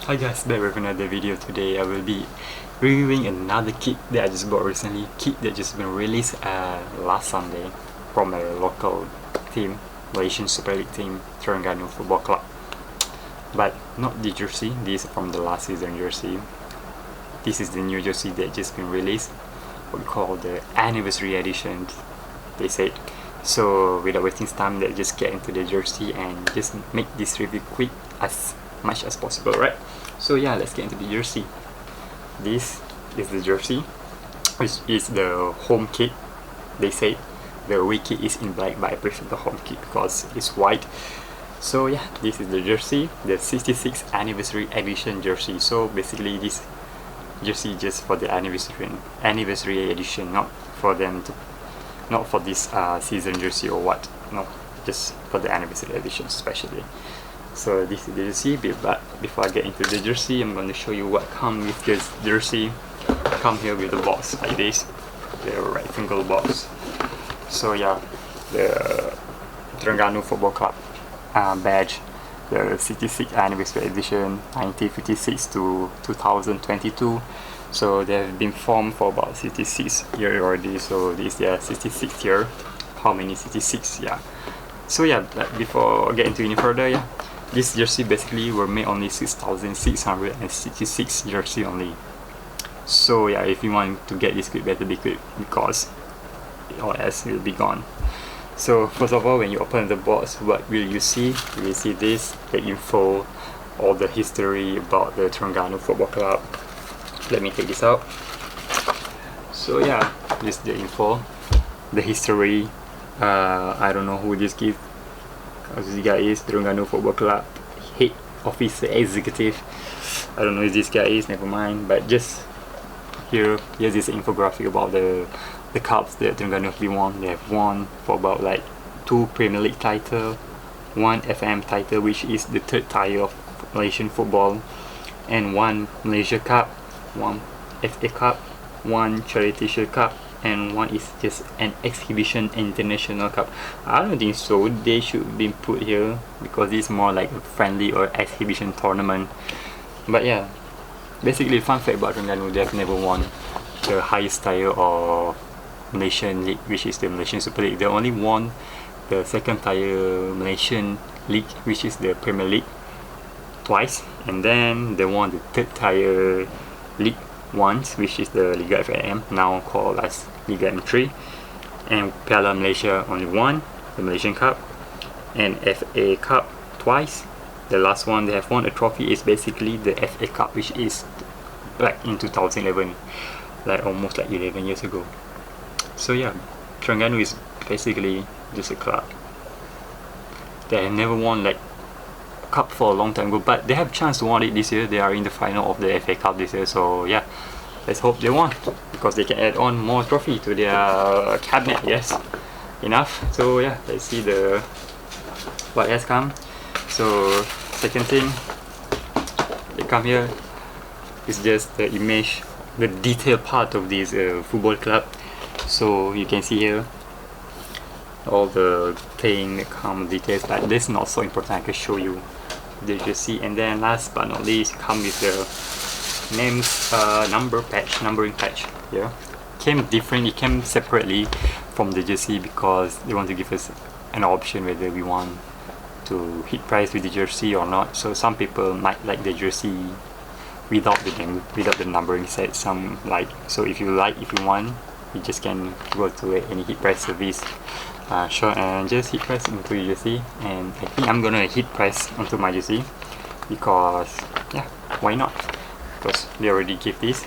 Hi guys, back with another video. Today I will be reviewing another kit that I just bought recently. Kit that just been released last Sunday from a local team, Malaysian Super League team, Terengganu Football Club. But not the jersey, this is from the last season jersey. This is the new jersey that just been released, what we call the anniversary edition, they said. So without wasting time, let's just get into the jersey and just make this review quick as much as possible, right? So yeah, let's get into the jersey. This is the jersey, which is the home kit. They say the away kit is in black, but I prefer the home kit because it's white. So yeah, this is the jersey, the 66th anniversary edition jersey. So basically this jersey just for the anniversary edition, not for this season jersey or what. No, just for the anniversary edition especially. So this is the jersey, but before I get into the jersey, I'm going to show you what comes with this jersey. Come here with the box like this, the rectangle box. So yeah, the Terengganu Football Club badge, the 66th anniversary edition, 1956 to 2022. So they have been formed for about 66 years already. So this is their 66th year. How many 66? Yeah. So yeah, before I get into any further, yeah, this jersey basically were made only 6,666 jersey only. So yeah, if you want to get this quick, better be quick because or else it will be gone. So first of all, when you open the box, what will you see? You will see this, the info, all the history about the Terengganu Football Club. Let me take this out. So yeah, this is the info, the history. I don't know who this gives. This guy is Terengganu Football Club head officer executive. I don't know who this guy is, never mind. But just here's this infographic about the cups that Terengganu have won. They have won for about like 2 Premier League title, 1 FM title, which is the 3rd tier of Malaysian football, and 1 Malaysia Cup, 1 FA Cup, 1 Charity Shield Cup, and 1 is just an exhibition international cup. I don't think so. They should be put here because it's more like a friendly or exhibition tournament. But yeah, basically fun fact about Terengganu, they have never won the highest tier of Malaysian league, which is the Malaysian Super League. They only won the 2nd tier Malaysian league, which is the Premier League, twice, and then they won the 3rd tier league once, which is the Liga FM, now called as Liga M3, and Piala Malaysia only one, the Malaysian Cup, and FA Cup twice. The last one they have won a trophy is basically the FA Cup, which is like in 2011, like almost like 11 years ago. So yeah, Terengganu is basically just a club. They have never won like cup for a long time ago, but they have a chance to win it this year. They are in the final of the FA Cup this year, so yeah, let's hope they won because they can add on more trophy to their cabinet. Yes, enough. So yeah, let's see what has come. So second thing, they come here is just the image, the detailed part of this football club. So you can see here all the thing that come details, but this is not so important. I can show you the jersey, and then last but not least come with the names, numbering patch here. Came different, it came separately from the jersey because they want to give us an option whether we want to hit price with the jersey or not. So some people might like the jersey without the name, without the numbering set. Some like, so if you want, you just can go to any hit price service shop and just hit price into your jersey. And I think I'm gonna hit price onto my jersey because yeah, why not? Because they already give this.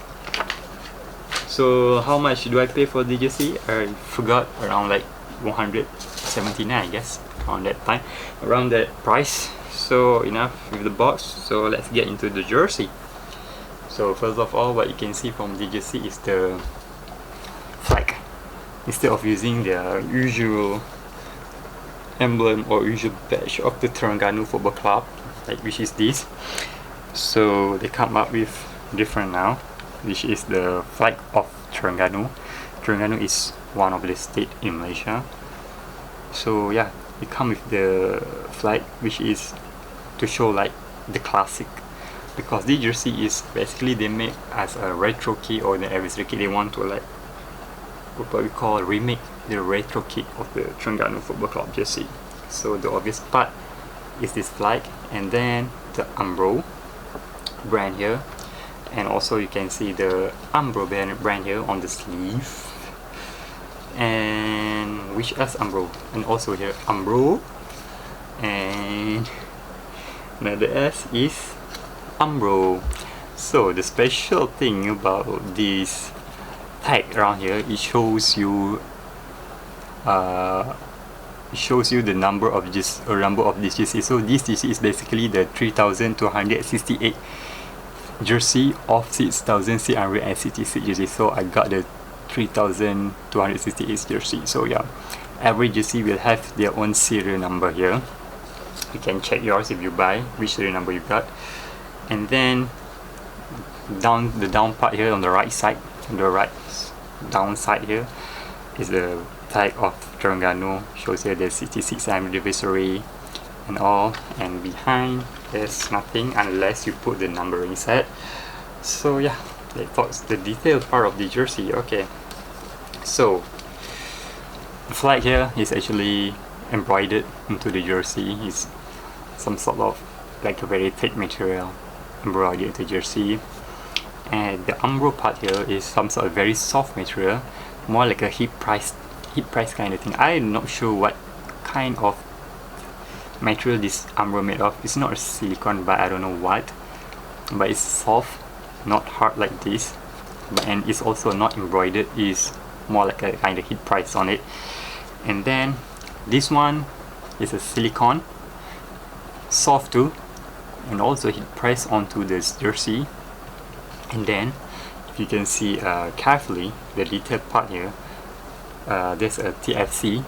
So how much do I pay for the jersey? I forgot, around like 179, I guess, around that time, around that price. So enough with the box, so let's get into the jersey. So first of all, what you can see from the jersey is the flag. Instead of using the usual emblem or usual badge of the Terengganu Football Club, like which is this, so they come up with different now, which is the flag of Terengganu. Terengganu is one of the state in Malaysia. So yeah, they come with the flag, which is to show like the classic because this jersey is basically they make as a retro kit or the anniversary kit. They want to like what we call remake the retro kit of the Terengganu Football Club jersey. So the obvious part is this flag, and then the Umbro brand here, and also you can see the Umbro brand here on the sleeve, and which else Umbro, and also here Umbro, and another S is Umbro. So the special thing about this tag around here, it shows you the number of this jersey. So this jersey is basically the 3,268 jersey of 6,666 jersey. So I got the 3,268 jersey. So yeah, every jersey will have their own serial number here. You can check yours if you buy which serial number you got. And then the down part here on the right side, on the right down side here, is the tag of Terengganu. Shows here the 66th anniversary and all, and behind there's nothing unless you put the numbering set. So yeah, that's the detailed part of the jersey. Okay, so the flag here is actually embroidered into the jersey. It's some sort of like a very thick material embroidered into the jersey, and the Umbro part here is some sort of very soft material, more like a heat price kind of thing. I'm not sure what kind of material this Umbro made of. It's not a silicone, but I don't know what, but it's soft, not hard like this, and it's also not embroidered. It's more like a kind of heat price on it. And then this one is a silicone, soft too, and also heat press onto this jersey. And then if you can see carefully the detailed part here, there's a TFC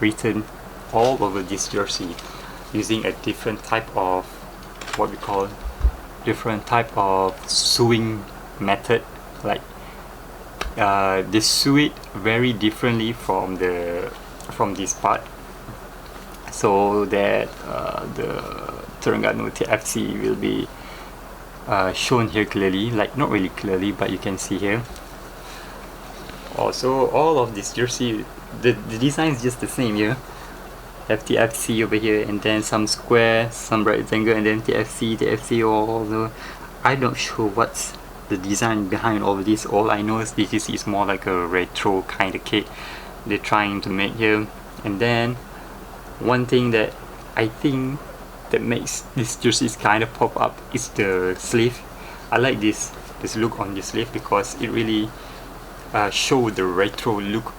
written all over this jersey using a different type of sewing method. Like they sew it very differently from this part, so that the Terengganu TFC will be shown here clearly, like not really clearly, but you can see here. Also, all of this jersey, the design is just the same here. TFC over here, and then some square, some rectangle, and then TFC all the, I'm not sure what's the design behind all of this. All I know is this is more like a retro kind of kit they're trying to make here. And then one thing that I think that makes this jerseys kind of pop up is the sleeve. I like this look on the sleeve because it really show the retro look,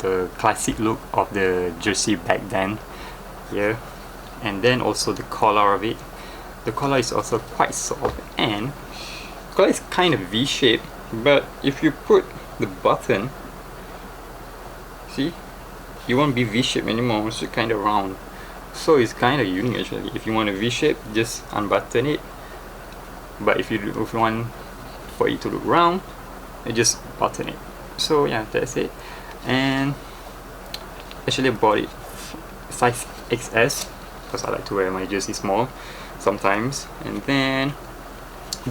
the classic look of the jersey back then. Yeah, and then also the collar of it. The collar is also quite soft, and the collar is kind of V-shaped, but if you put the button, see, it won't be V-shaped anymore. It's kind of round. So it's kind of unique actually. If you want a V-shape, just unbutton it. But if you want for it to look round, you just button it. So yeah, that's it. And actually I bought it size XS because I like to wear my jersey small sometimes. And then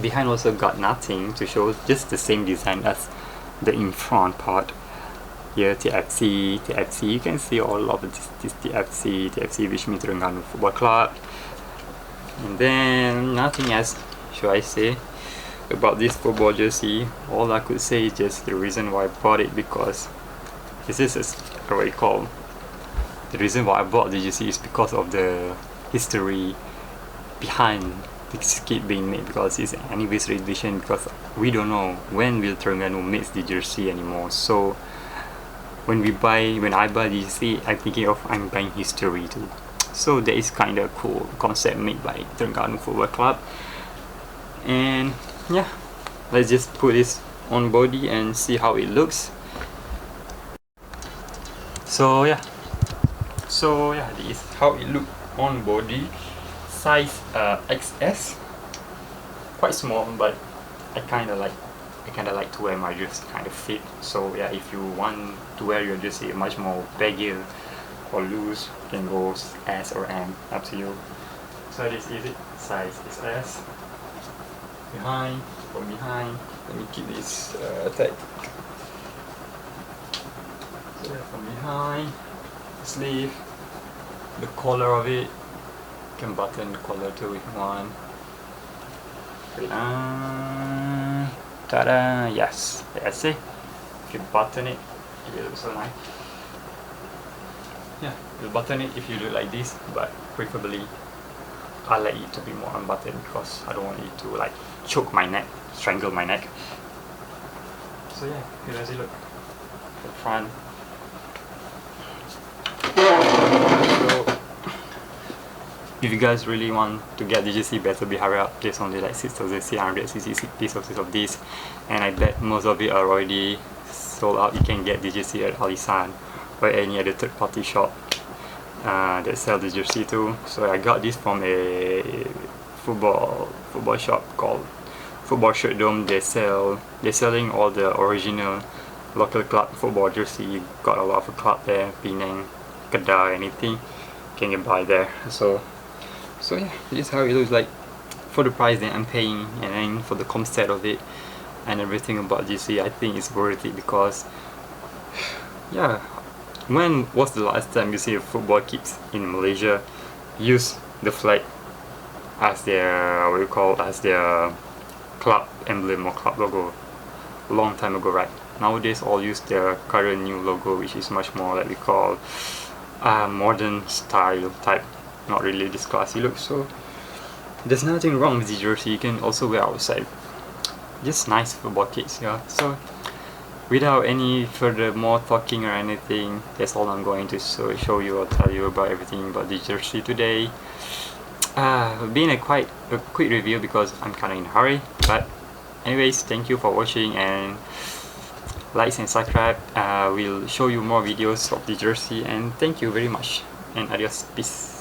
behind also got nothing to show, just the same design as the in front part. Here TFC, you can see all of this TFC, which means Terengganu Football Club. And then nothing else should I say about this football jersey. All I could say is just the reason why I bought it, because this is what I call the reason why I bought the jersey is because of the history behind this kit being made, because it's an anniversary edition, because we don't know when will Terengganu make the jersey anymore. So when I buy the jersey, I'm thinking of I'm buying history too. So that is kind of cool concept made by Terengganu Football Club. And yeah, let's just put this on body and see how it looks. So yeah, this is how it looks on body. Size XS, quite small, but I kind of like to wear my jersey kind of fit. So yeah, if you want to wear your jersey much more baggy or loose, you can go S or M, up to you. So this is it, size XS. behind, from behind. Let me keep this tag. So yeah, from behind, sleeve, the collar of it. You can button the collar too if you want. Ta-da! Yes, that's it. If you button it, it will look so nice. Yeah, you button it if you do like this, but preferably I like it to be more unbuttoned because I don't want it to like choke my neck, strangle my neck. So yeah, here does it look. The front. So if you guys really want to get DJC better, be hurry up. There's only like 6,366 pieces of this, and I bet most of it are already sold out. You can get DJC at Alisan or any other third party shop that sell the jersey too. So I got this from a football shop called Football Shirt Dome. They're selling all the original local club football jersey. You got a lot of club there, Penang, Kedah, anything can get buy there. So yeah, this is how it looks like for the price that I'm paying, and then for the concept of it and everything about GC. I think it's worth it because yeah, when was the last time you see a football kids in Malaysia use the flag as their club emblem or club logo? Long time ago, right? Nowadays all use their current new logo, which is much more like we call modern style type, not really this classy look. So there's nothing wrong with the jersey. You can also wear outside. Just nice football kits, yeah. So without any further more talking or anything, that's all I'm going to show you or tell you about everything about the jersey today. Being a quick review because I'm kind of in a hurry, but anyways, thank you for watching, and like and subscribe. We'll show you more videos of the jersey, and thank you very much, and adios, peace.